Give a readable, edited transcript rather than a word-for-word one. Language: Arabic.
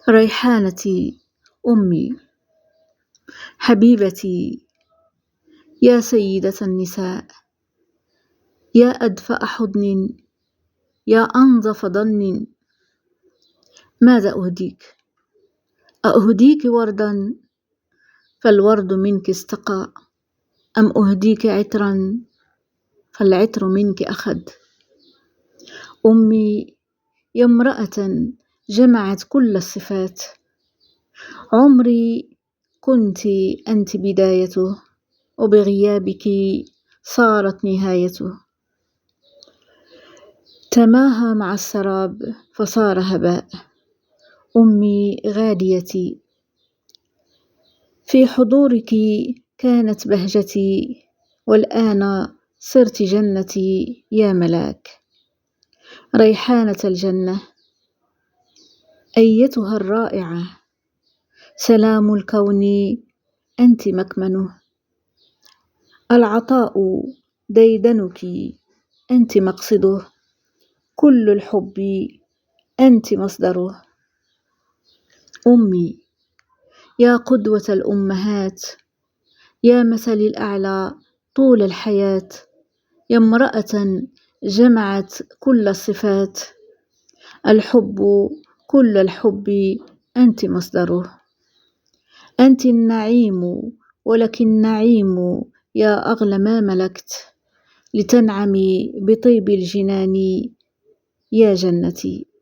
ريحانتي أمي، حبيبتي، يا سيدة النساء، يا أدفأ حضن، يا أنظف ضن، ماذا أهديك؟ أهديك وردا فالورد منك استقى، أم أهديك عطرا فالعطر منك أخذ؟ أمي، يا امرأة جمعت كل الصفات، عمري كنت أنت بدايته، وبغيابك صارت نهايته، تماهى مع السراب فصار هباء. أمي غاليتي، في حضورك كانت بهجتي، والآن صرت جنتي يا ملاك. ريحانة الجنة أيتها الرائعة، سلام الكون أنت مكمنه، العطاء ديدنك أنت مقصده، كل الحب أنت مصدره. أمي، يا قدوة الأمهات، يا مثلي الأعلى طول الحياة، يا امرأة جمعت كل الصفات، الحب كل الحب أنت مصدره، أنت النعيم ولك النعيم يا أغلى ما ملكت، لتنعمي بطيب الجنان يا جنتي.